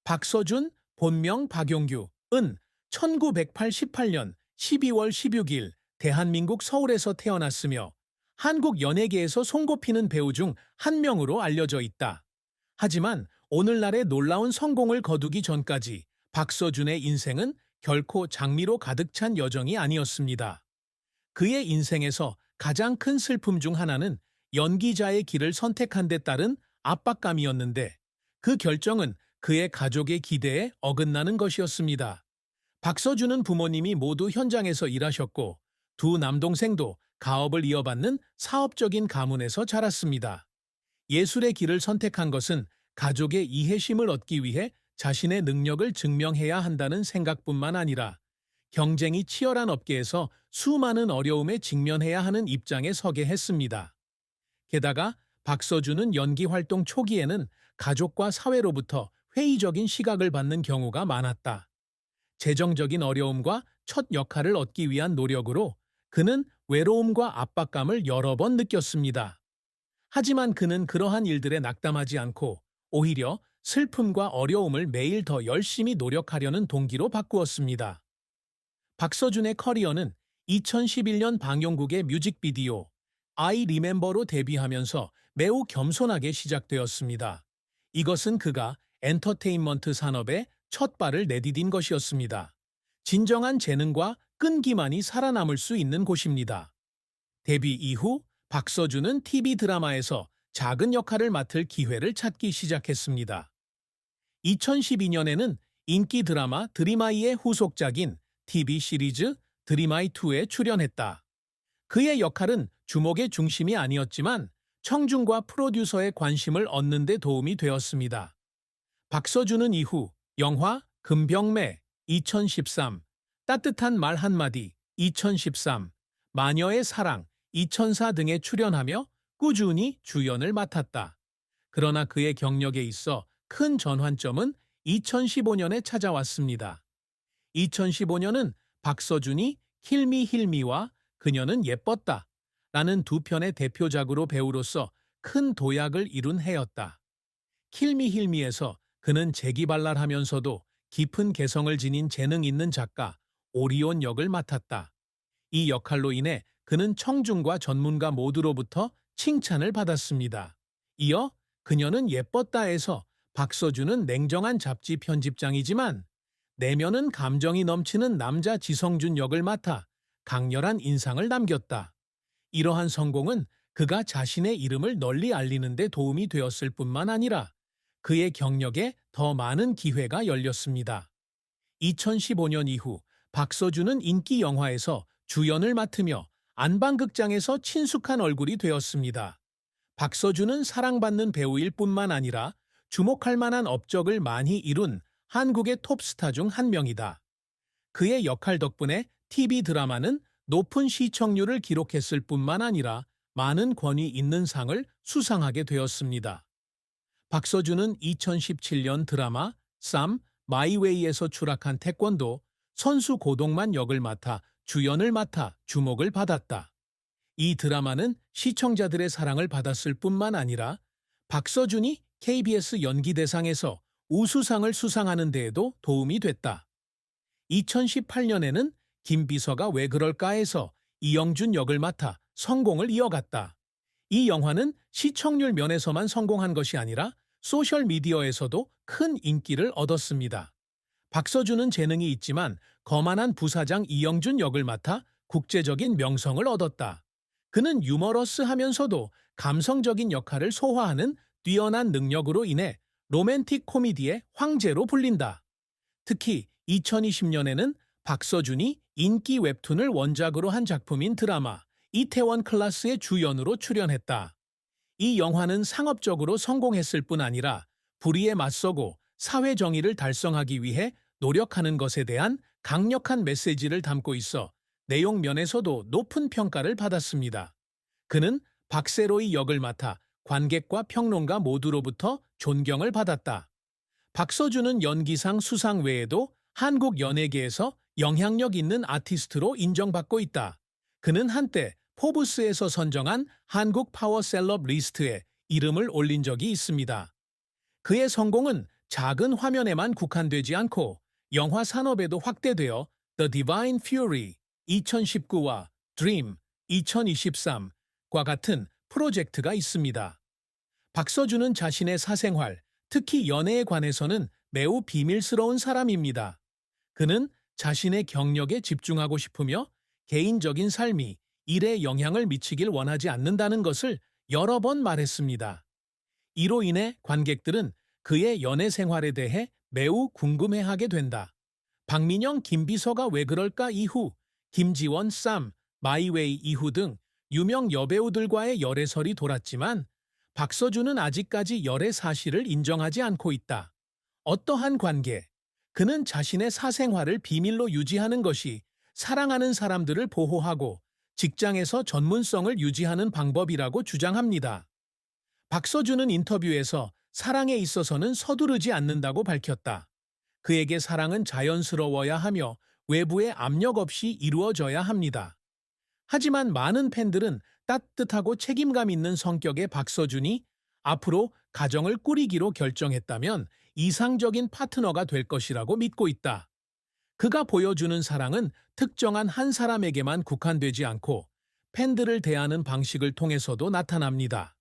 박서준, 본명 박용규,은 1988년 12월 16일 대한민국 서울에서 태어났으며 한국 연예계에서 손꼽히는 배우 중 한 명으로 알려져 있다. 하지만 오늘날의 놀라운 성공을 거두기 전까지 박서준의 인생은 결코 장미로 가득 찬 여정이 아니었습니다. 그의 인생에서 가장 큰 슬픔 중 하나는 연기자의 길을 선택한 데 따른 압박감이었는데, 그 결정은 그의 가족의 기대에 어긋나는 것이었습니다. 박서준은 부모님이 모두 현장에서 일하셨고 두 남동생도 가업을 이어받는 사업적인 가문에서 자랐습니다. 예술의 길을 선택한 것은 가족의 이해심을 얻기 위해 자신의 능력을 증명해야 한다는 생각뿐만 아니라 경쟁이 치열한 업계에서 수많은 어려움에 직면해야 하는 입장에 서게 했습니다. 게다가 박서준은 연기 활동 초기에는 가족과 사회로부터 회의적인 시각을 받는 경우가 많았다. 재정적인 어려움과 첫 역할을 얻기 위한 노력으로 그는 외로움과 압박감을 여러 번 느꼈습니다. 하지만 그는 그러한 일들에 낙담하지 않고 오히려 슬픔과 어려움을 매일 더 열심히 노력하려는 동기로 바꾸었습니다. 박서준의 커리어는 2011년 방영국의 뮤직비디오 I Remember로 데뷔하면서 매우 겸손하게 시작되었습니다. 이것은 그가 엔터테인먼트 산업에 첫 발을 내디딘 것이었습니다. 진정한 재능과 끈기만이 살아남을 수 있는 곳입니다. 데뷔 이후 박서준은 TV 드라마에서 작은 역할을 맡을 기회를 찾기 시작했습니다. 2012년에는 인기 드라마 드림아이의 후속작인 TV 시리즈 드림아이2에 출연했다. 그의 역할은 주목의 중심이 아니었지만 청중과 프로듀서의 관심을 얻는 데 도움이 되었습니다. 박서준은 이후 영화 금병매 2013, 따뜻한 말 한마디 2013, 마녀의 사랑 2004 등에 출연하며 꾸준히 주연을 맡았다. 그러나 그의 경력에 있어 큰 전환점은 2015년에 찾아왔습니다. 2015년은 박서준이 힐미 힐미와 그녀는 예뻤다 라는 두 편의 대표작으로 배우로서 큰 도약을 이룬 해였다. 힐미 힐미에서 그는 재기발랄하면서도 깊은 개성을 지닌 재능 있는 작가 오리온 역을 맡았다. 이 역할로 인해 그는 청중과 전문가 모두로부터 칭찬을 받았습니다. 이어 그녀는 예뻤다에서 박서준은 냉정한 잡지 편집장이지만 내면은 감정이 넘치는 남자 지성준 역을 맡아 강렬한 인상을 남겼다. 이러한 성공은 그가 자신의 이름을 널리 알리는 데 도움이 되었을 뿐만 아니라 그의 경력에 더 많은 기회가 열렸습니다. 2015년 이후 박서준은 인기 영화에서 주연을 맡으며 안방극장에서 친숙한 얼굴이 되었습니다. 박서준은 사랑받는 배우일 뿐만 아니라 주목할 만한 업적을 많이 이룬 한국의 톱스타 중 한 명이다. 그의 역할 덕분에 TV 드라마는 높은 시청률을 기록했을 뿐만 아니라 많은 권위 있는 상을 수상하게 되었습니다. 박서준은 2017년 드라마 쌈 마이웨이에서 추락한 태권도 선수 고동만 역을 맡아 주연을 맡아 주목을 받았다. 이 드라마는 시청자들의 사랑을 받았을 뿐만 아니라 박서준이 KBS 연기대상에서 우수상을 수상하는 데에도 도움이 됐다. 2018년에는 김비서가 왜 그럴까에서 이영준 역을 맡아 성공을 이어갔다. 이 영화는 시청률 면에서만 성공한 것이 아니라 소셜미디어에서도 큰 인기를 얻었습니다. 박서준은 재능이 있지만 거만한 부사장 이영준 역을 맡아 국제적인 명성을 얻었다. 그는 유머러스하면서도 감성적인 역할을 소화하는 뛰어난 능력으로 인해 로맨틱 코미디의 황제로 불린다. 특히 2020년에는 박서준이 인기 웹툰을 원작으로 한 작품인 드라마 이태원 클라스의 주연으로 출연했다. 이 영화는 상업적으로 성공했을 뿐 아니라 불의에 맞서고 사회 정의를 달성하기 위해 노력하는 것에 대한 강력한 메시지를 담고 있어 내용 면에서도 높은 평가를 받았습니다. 그는 박세로이 역을 맡아 관객과 평론가 모두로부터 존경을 받았다. 박서준은 연기상 수상 외에도 한국 연예계에서 영향력 있는 아티스트로 인정받고 있다. 그는 한때 포브스에서 선정한 한국 파워 셀럽 리스트에 이름을 올린 적이 있습니다. 그의 성공은 작은 화면에만 국한되지 않고 영화 산업에도 확대되어 The Divine Fury 2019와 Dream 2023과 같은 프로젝트가 있습니다. 박서준은 자신의 사생활, 특히 연애에 관해서는 매우 비밀스러운 사람입니다. 그는 자신의 경력에 집중하고 싶으며 개인적인 삶이 일에 영향을 미치길 원하지 않는다는 것을 여러 번 말했습니다. 이로 인해 관객들은 그의 연애 생활에 대해 매우 궁금해하게 된다. 박민영, 김비서가 왜 그럴까 이후, 김지원, 쌈, 마이웨이 이후 등 유명 여배우들과의 열애설이 돌았지만 박서준은 아직까지 열애 사실을 인정하지 않고 있다. 어떠한 관계, 그는 자신의 사생활을 비밀로 유지하는 것이 사랑하는 사람들을 보호하고 직장에서 전문성을 유지하는 방법이라고 주장합니다. 박서준은 인터뷰에서 사랑에 있어서는 서두르지 않는다고 밝혔다. 그에게 사랑은 자연스러워야 하며 외부의 압력 없이 이루어져야 합니다. 하지만 많은 팬들은 따뜻하고 책임감 있는 성격의 박서준이 앞으로 가정을 꾸리기로 결정했다면 이상적인 파트너가 될 것이라고 믿고 있다. 그가 보여주는 사랑은 특정한 한 사람에게만 국한되지 않고 팬들을 대하는 방식을 통해서도 나타납니다.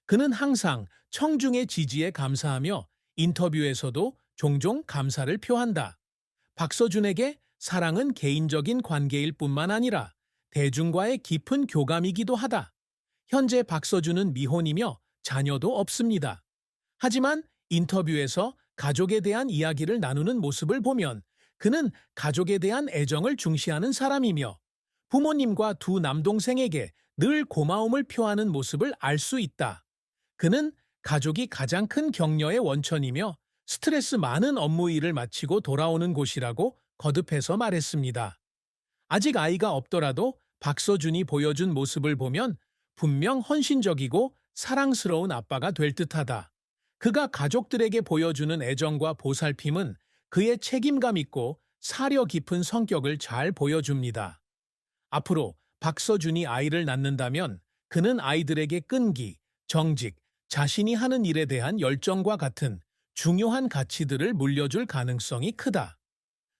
그는 항상 청중의 지지에 감사하며 인터뷰에서도 종종 감사를 표한다. 박서준에게 사랑은 개인적인 관계일 뿐만 아니라 대중과의 깊은 교감이기도 하다. 현재 박서준은 미혼이며 자녀도 없습니다. 하지만 인터뷰에서 가족에 대한 이야기를 나누는 모습을 보면 그는 가족에 대한 애정을 중시하는 사람이며 부모님과 두 남동생에게 늘 고마움을 표하는 모습을 알 수 있다. 그는 가족이 가장 큰 격려의 원천이며 스트레스 많은 업무 일을 마치고 돌아오는 곳이라고 거듭해서 말했습니다. 아직 아이가 없더라도 박서준이 보여준 모습을 보면 분명 헌신적이고 사랑스러운 아빠가 될 듯하다. 그가 가족들에게 보여주는 애정과 보살핌은 그의 책임감 있고 사려 깊은 성격을 잘 보여줍니다. 앞으로 박서준이 아이를 낳는다면 그는 아이들에게 끈기, 정직, 자신이 하는 일에 대한 열정과 같은 중요한 가치들을 물려줄 가능성이 크다.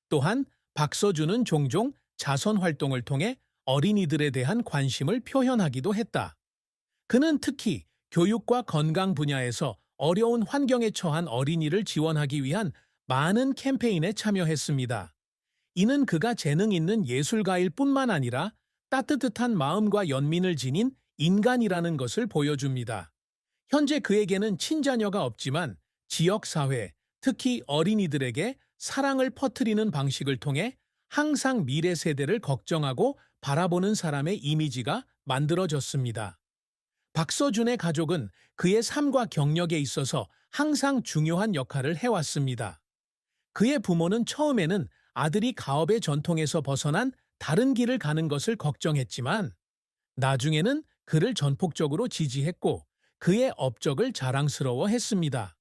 또한 박서준은 종종 자선 활동을 통해 어린이들에 대한 관심을 표현하기도 했다. 그는 특히 교육과 건강 분야에서 어려운 환경에 처한 어린이를 지원하기 위한 많은 캠페인에 참여했습니다. 이는 그가 재능 있는 예술가일 뿐만 아니라 따뜻한 마음과 연민을 지닌 인간이라는 것을 보여줍니다. 현재 그에게는 친자녀가 없지만 지역사회, 특히 어린이들에게 사랑을 퍼뜨리는 방식을 통해 항상 미래 세대를 걱정하고 바라보는 사람의 이미지가 만들어졌습니다. 박서준의 가족은 그의 삶과 경력에 있어서 항상 중요한 역할을 해왔습니다. 그의 부모는 처음에는 아들이 가업의 전통에서 벗어난 다른 길을 가는 것을 걱정했지만 나중에는 그를 전폭적으로 지지했고 그의 업적을 자랑스러워했습니다.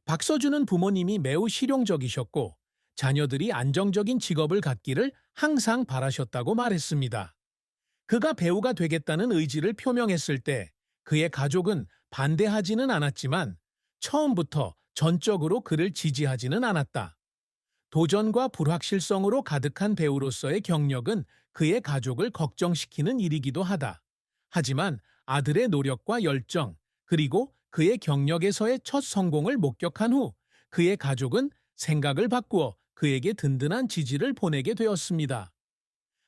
박서준은 부모님이 매우 실용적이셨고 자녀들이 안정적인 직업을 갖기를 항상 바라셨다고 말했습니다. 그가 배우가 되겠다는 의지를 표명했을 때 그의 가족은 반대하지는 않았지만 처음부터 전적으로 그를 지지하지는 않았다. 도전과 불확실성으로 가득한 배우로서의 경력은 그의 가족을 걱정시키는 일이기도 하다. 하지만 아들의 노력과 열정, 그리고 그의 경력에서의 첫 성공을 목격한 후 그의 가족은 생각을 바꾸어 그에게 든든한 지지를 보내게 되었습니다.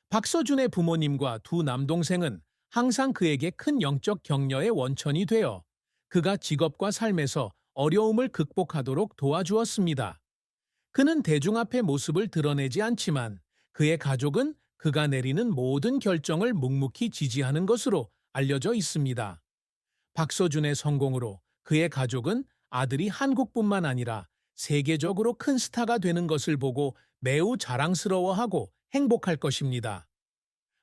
박서준의 부모님과 두 남동생은 항상 그에게 큰 영적 격려의 원천이 되어 그가 직업과 삶에서 어려움을 극복하도록 도와주었습니다. 그는 대중 앞에 모습을 드러내지 않지만 그의 가족은 그가 내리는 모든 결정을 묵묵히 지지하는 것으로 알려져 있습니다. 박서준의 성공으로 그의 가족은 아들이 한국뿐만 아니라 세계적으로 큰 스타가 되는 것을 보고 매우 자랑스러워하고 행복할 것입니다.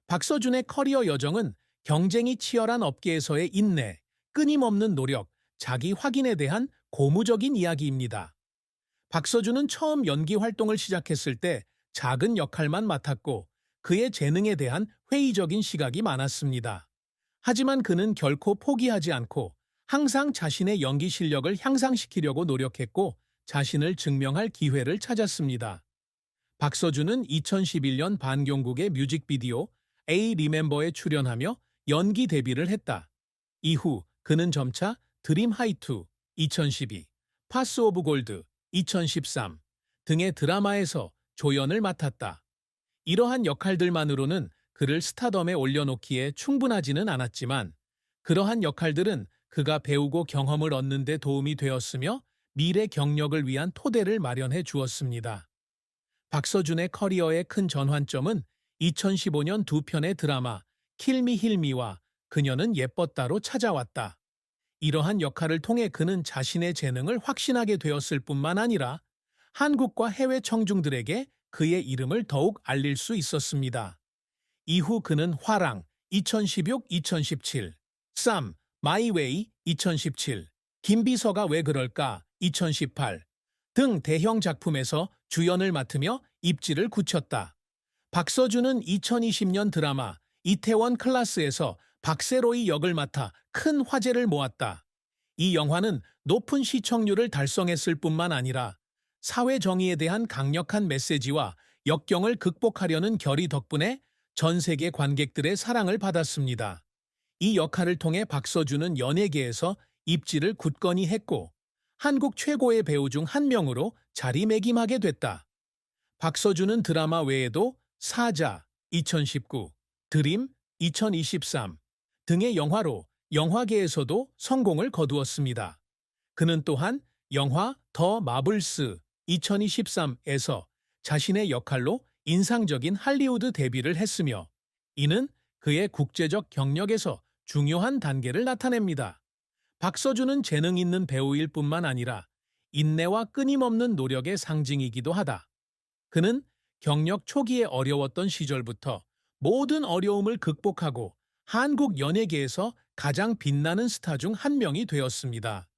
박서준의 커리어 여정은 경쟁이 치열한 업계에서의 인내, 끊임없는 노력, 자기 확인에 대한 고무적인 이야기입니다. 박서준은 처음 연기 활동을 시작했을 때 작은 역할만 맡았고 그의 재능에 대한 회의적인 시각이 많았습니다. 하지만 그는 결코 포기하지 않고 항상 자신의 연기 실력을 향상시키려고 노력했고 자신을 증명할 기회를 찾았습니다. 박서준은 2011년 반경국의 뮤직비디오 A Remember에 출연하며 연기 데뷔를 했다. 이후 그는 점차 드림 하이투 2012, 파스 오브 골드 2013 등의 드라마에서 조연을 맡았다. 이러한 역할들만으로는 그를 스타덤에 올려놓기에 충분하지는 않았지만 그러한 역할들은 그가 배우고 경험을 얻는 데 도움이 되었으며 미래 경력을 위한 토대를 마련해 주었습니다. 박서준의 커리어의 큰 전환점은 2015년 두 편의 드라마 킬미 힐미와 그녀는 예뻤다로 찾아왔다. 이러한 역할을 통해 그는 자신의 재능을 확신하게 되었을 뿐만 아니라 한국과 해외 청중들에게 그의 이름을 더욱 알릴 수 있었습니다. 이후 그는 화랑 2016-2017, 쌈, 마이웨이 2017, 김비서가 왜 그럴까 2018 등 대형 작품에서 주연을 맡으며 입지를 굳혔다. 박서준은 2020년 드라마 이태원 클라스에서 박세로이 역을 맡아 큰 화제를 모았다. 이 영화는 높은 시청률을 달성했을 뿐만 아니라 사회 정의에 대한 강력한 메시지와 역경을 극복하려는 결의 덕분에 전 세계 관객들의 사랑을 받았습니다. 이 역할을 통해 박서준은 연예계에서 입지를 굳건히 했고 한국 최고의 배우 중 한 명으로 자리매김하게 됐다. 박서준은 드라마 외에도 사자 2019, 드림 2023 등의 영화로 영화계에서도 성공을 거두었습니다. 그는 또한 영화 더 마블스 2023에서 자신의 역할로 인상적인 할리우드 데뷔를 했으며 이는 그의 국제적 경력에서 중요한 단계를 나타냅니다. 박서준은 재능 있는 배우일 뿐만 아니라 인내와 끊임없는 노력의 상징이기도 하다. 그는 경력 초기에 어려웠던 시절부터 모든 어려움을 극복하고 한국 연예계에서 가장 빛나는 스타 중 한 명이 되었습니다.